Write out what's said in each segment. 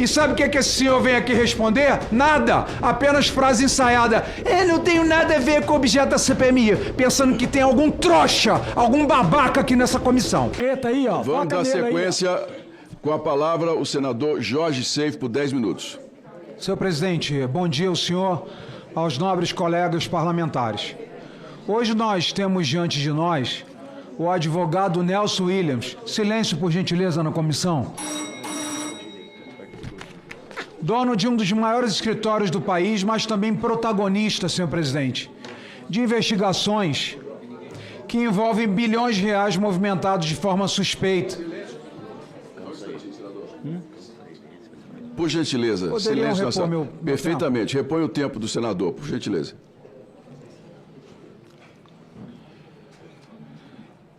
E sabe o que esse senhor vem aqui responder? Nada, apenas frase ensaiada. Não tenho nada a ver com o objeto da CPMI, pensando que tem algum trouxa, algum babaca aqui nessa comissão. Eita aí, ó. Vamos dar sequência com a palavra o senador Jorge Seif por 10 minutos. Senhor presidente, bom dia ao senhor, aos nobres colegas parlamentares. Hoje nós temos diante de nós o advogado Nelson Williams. Silêncio, por gentileza, na comissão. Dono de um dos maiores escritórios do país, mas também protagonista, senhor presidente, de investigações que envolvem bilhões de reais movimentados de forma suspeita. Por gentileza, silêncio na sala. Perfeitamente, tempo. repõe o tempo do senador, por gentileza.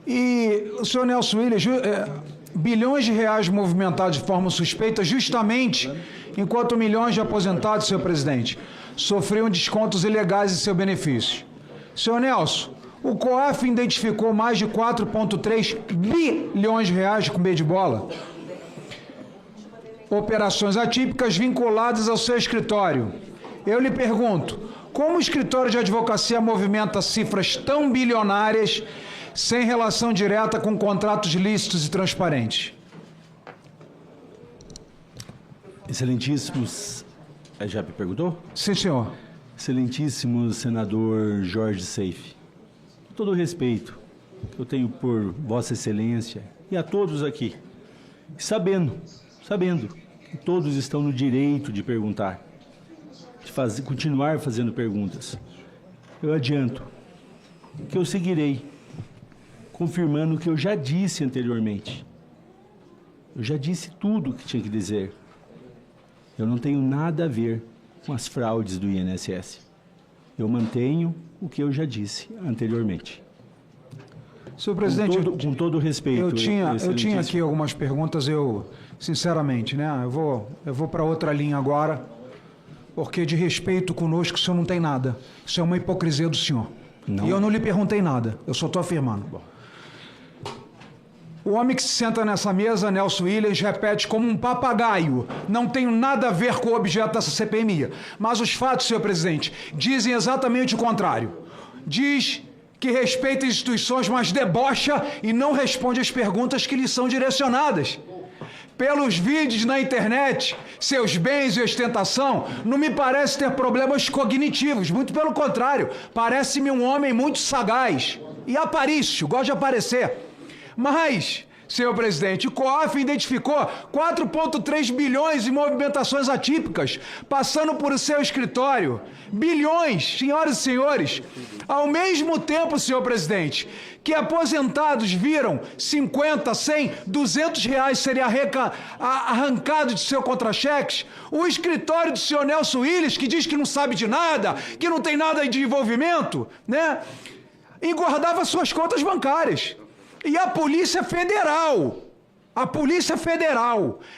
E o senhor Nelson Williams, bilhões de reais movimentados de forma suspeita, justamente enquanto milhões de aposentados, senhor presidente, sofriam descontos ilegais em seu benefício. Senhor Nelson, o COAF identificou mais de 4,3 bilhões de reais com B de bola. Operações atípicas vinculadas ao seu escritório. Eu lhe pergunto, como o escritório de advocacia movimenta cifras tão bilionárias sem relação direta com contratos lícitos e transparentes? Excelentíssimos... Já me perguntou? Sim, senhor. Excelentíssimo senador Jorge Seif, com todo o respeito que eu tenho por Vossa Excelência e a todos aqui, sabendo que todos estão no direito de perguntar, de continuar fazendo perguntas, eu adianto que eu seguirei confirmando o que eu já disse anteriormente. Eu já disse tudo o que tinha que dizer. Eu não tenho nada a ver com as fraudes do INSS. Eu mantenho o que eu já disse anteriormente. Senhor presidente, com todo respeito. Eu tinha aqui algumas perguntas, sinceramente, né? Eu vou para outra linha agora, porque de respeito conosco o senhor não tem nada. Isso é uma hipocrisia do senhor. Não. E eu não lhe perguntei nada, eu só estou afirmando. Bom. O homem que se senta nessa mesa, Nelson Williams, repete como um papagaio: não tenho nada a ver com o objeto dessa CPMI. Mas os fatos, senhor presidente, dizem exatamente o contrário. Diz que respeita instituições, mas debocha e não responde às perguntas que lhe são direcionadas. Pelos vídeos na internet, seus bens e ostentação, não me parece ter problemas cognitivos. Muito pelo contrário, parece-me um homem muito sagaz e aparício, gosta de aparecer. Mas, senhor presidente, o COAF identificou 4,3 bilhões em movimentações atípicas, passando por seu escritório. Bilhões, senhoras e senhores. Ao mesmo tempo, senhor presidente, que aposentados viram 50, 100, 200 reais serem arrancados de seu contra-cheques, o escritório do senhor Nelson Williams, que diz que não sabe de nada, que não tem nada de envolvimento, né, engordava suas contas bancárias. E a Polícia Federal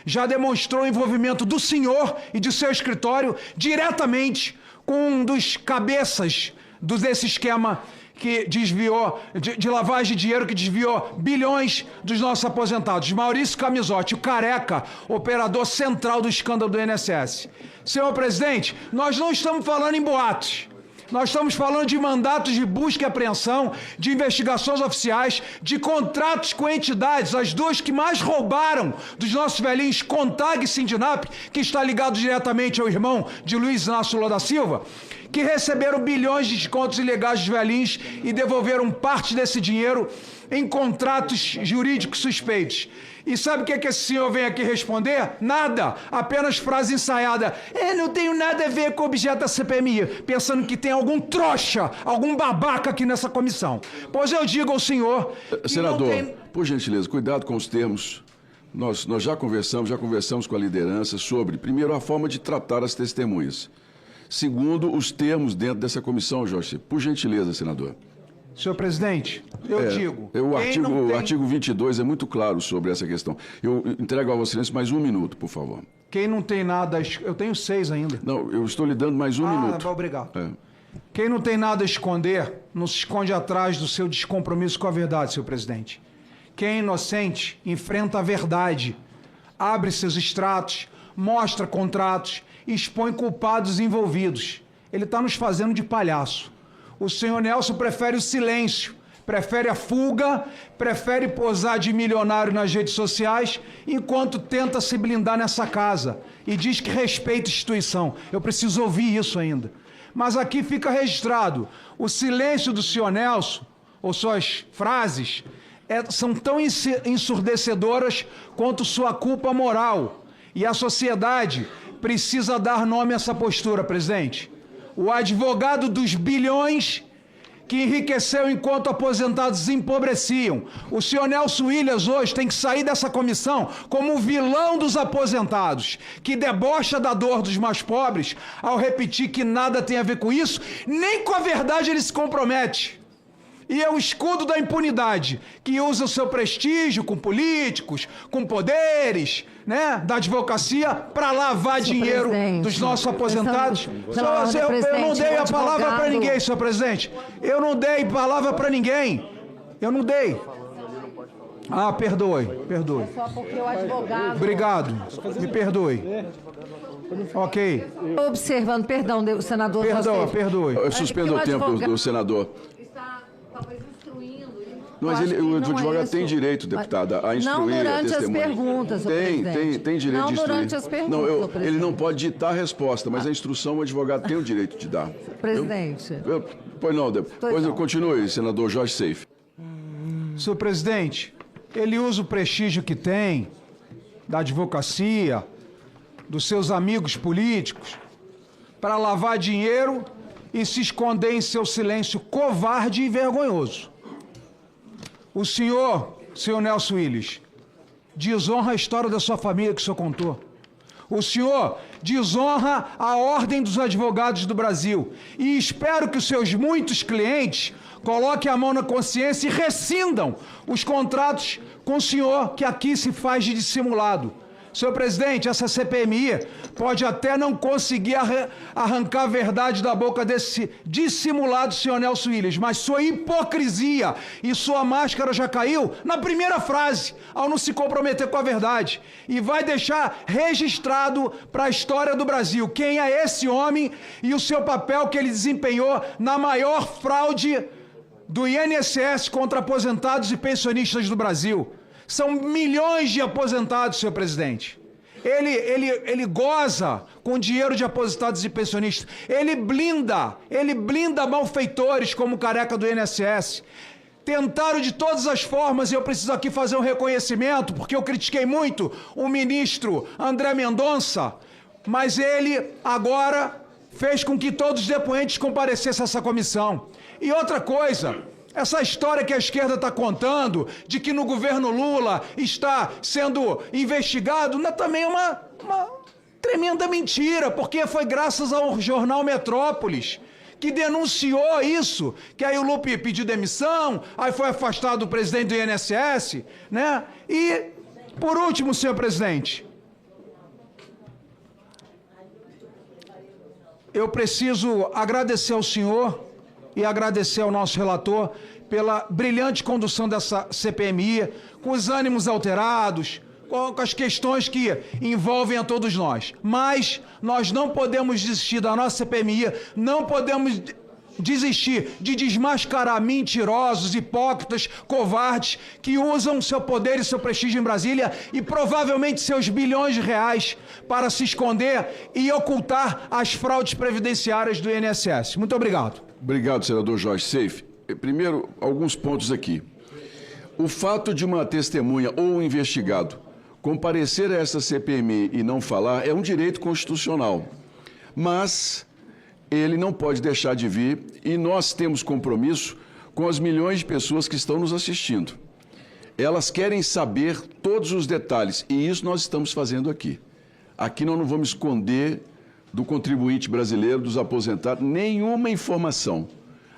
já demonstrou o envolvimento do senhor e de seu escritório diretamente com um dos cabeças desse esquema que desviou, de lavagem de dinheiro, que desviou bilhões dos nossos aposentados. Maurício Camisotti, o careca, operador central do escândalo do INSS. Senhor presidente, nós não estamos falando em boatos. Nós estamos falando de mandatos de busca e apreensão, de investigações oficiais, de contratos com entidades, as duas que mais roubaram dos nossos velhinhos, Contag e Sindinap, que está ligado diretamente ao irmão de Luiz Inácio Lula da Silva, que receberam bilhões de descontos ilegais dos velhinhos e devolveram parte desse dinheiro em contratos jurídicos suspeitos. E sabe o que esse senhor vem aqui responder? Nada, apenas frase ensaiada. Não tenho nada a ver com o objeto da CPMI, pensando que tem algum trouxa, algum babaca aqui nessa comissão. Pois eu digo ao senhor... Senador, por gentileza, cuidado com os termos. Nós já conversamos com a liderança sobre, primeiro, a forma de tratar as testemunhas. Segundo, os termos dentro dessa comissão, Jorge. Por gentileza, senador. Senhor presidente, eu digo... O artigo 22 é muito claro sobre essa questão. Eu entrego a Vossa Excelência mais um minuto, por favor. Quem não tem nada... Eu tenho 6 ainda. Não, eu estou lhe dando mais um minuto. Obrigado. Quem não tem nada a esconder, não se esconde atrás do seu descompromisso com a verdade, senhor presidente. Quem é inocente, enfrenta a verdade, abre seus extratos, mostra contratos, expõe culpados envolvidos. Ele está nos fazendo de palhaço. O senhor Nelson prefere o silêncio, prefere a fuga, prefere posar de milionário nas redes sociais, enquanto tenta se blindar nessa casa e diz que respeita a instituição. Eu preciso ouvir isso ainda. Mas aqui fica registrado, o silêncio do senhor Nelson, ou suas frases, são tão ensurdecedoras quanto sua culpa moral. E a sociedade precisa dar nome a essa postura, presidente. O advogado dos bilhões que enriqueceu enquanto aposentados empobreciam. O senhor Nelson Williams hoje tem que sair dessa comissão como o vilão dos aposentados, que debocha da dor dos mais pobres ao repetir que nada tem a ver com isso, nem com a verdade ele se compromete. E é o escudo da impunidade, que usa o seu prestígio com políticos, com poderes, né, da advocacia, para lavar dinheiro dos nossos aposentados. Eu não dei a palavra para ninguém, senhor presidente. Eu não dei palavra para ninguém. Eu não dei. Ah, perdoe. É só porque o advogado... Obrigado. Me perdoe. Ok. Observando, perdão, senador. Perdoe. Eu suspendo o tempo do senador. Talvez instruindo. Mas o advogado tem direito, deputada, a instruir não durante a as testemunha. perguntas, Tem direito de instruir. Não durante as perguntas, ele não pode ditar a resposta, mas a instrução o advogado tem o direito de dar. Presidente. Pois não, deputada. Continue, senador Jorge Seife. Senhor presidente, ele usa o prestígio que tem da advocacia, dos seus amigos políticos, para lavar dinheiro e se esconder em seu silêncio covarde e vergonhoso. O senhor Nelson Williams, desonra a história da sua família que o senhor contou. O senhor desonra a ordem dos advogados do Brasil. E espero que os seus muitos clientes coloquem a mão na consciência e rescindam os contratos com o senhor, que aqui se faz de dissimulado. Senhor presidente, essa CPMI pode até não conseguir arrancar a verdade da boca desse dissimulado senhor Nelson Williams, mas sua hipocrisia e sua máscara já caiu na primeira frase, ao não se comprometer com a verdade. E vai deixar registrado para a história do Brasil quem é esse homem e o seu papel que ele desempenhou na maior fraude do INSS contra aposentados e pensionistas do Brasil. São milhões de aposentados, senhor presidente. Ele goza com dinheiro de aposentados e pensionistas. Ele blinda malfeitores como o careca do INSS. Tentaram de todas as formas, e eu preciso aqui fazer um reconhecimento, porque eu critiquei muito o ministro André Mendonça, mas ele agora fez com que todos os depoentes comparecessem a essa comissão. E outra coisa... Essa história que a esquerda está contando, de que no governo Lula está sendo investigado, também é uma tremenda mentira, porque foi graças ao jornal Metrópolis, que denunciou isso, que aí o Lupe pediu demissão, aí foi afastado o presidente do INSS, né? E, por último, senhor presidente, eu preciso agradecer ao senhor e agradecer ao nosso relator pela brilhante condução dessa CPMI, com os ânimos alterados, com as questões que envolvem a todos nós. Mas nós não podemos desistir da nossa CPMI, não podemos desistir de desmascarar mentirosos, hipócritas, covardes, que usam seu poder e seu prestígio em Brasília e provavelmente seus bilhões de reais para se esconder e ocultar as fraudes previdenciárias do INSS. Muito obrigado. Obrigado, senador Jorge Seife. Primeiro, alguns pontos aqui. O fato de uma testemunha ou um investigado comparecer a essa CPMI e não falar é um direito constitucional, mas ele não pode deixar de vir e nós temos compromisso com as milhões de pessoas que estão nos assistindo. Elas querem saber todos os detalhes e isso nós estamos fazendo aqui. Aqui nós não vamos esconder do contribuinte brasileiro, dos aposentados, nenhuma informação.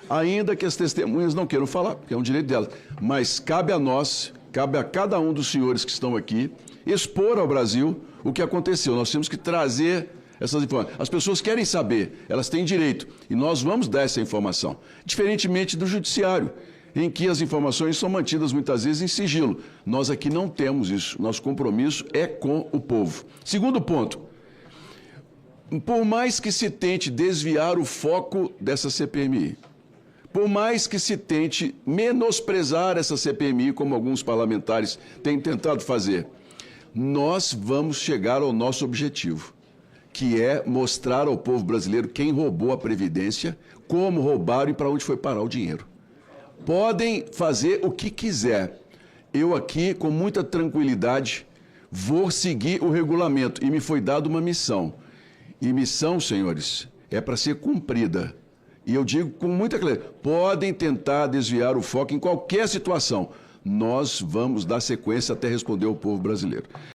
Ainda que as testemunhas não queiram falar, porque é um direito delas. Mas cabe a nós, cabe a cada um dos senhores que estão aqui, expor ao Brasil o que aconteceu. Nós temos que trazer essas informações. As pessoas querem saber, elas têm direito, e nós vamos dar essa informação. Diferentemente do judiciário, em que as informações são mantidas muitas vezes em sigilo. Nós aqui não temos isso. Nosso compromisso é com o povo. Segundo ponto, por mais que se tente desviar o foco dessa CPMI, por mais que se tente menosprezar essa CPMI, como alguns parlamentares têm tentado fazer, nós vamos chegar ao nosso objetivo, que é mostrar ao povo brasileiro quem roubou a Previdência, como roubaram e para onde foi parar o dinheiro. Podem fazer o que quiser. Eu aqui, com muita tranquilidade, vou seguir o regulamento e me foi dada uma missão. E missão, senhores, é para ser cumprida. E eu digo com muita clareza, podem tentar desviar o foco em qualquer situação. Nós vamos dar sequência até responder ao povo brasileiro.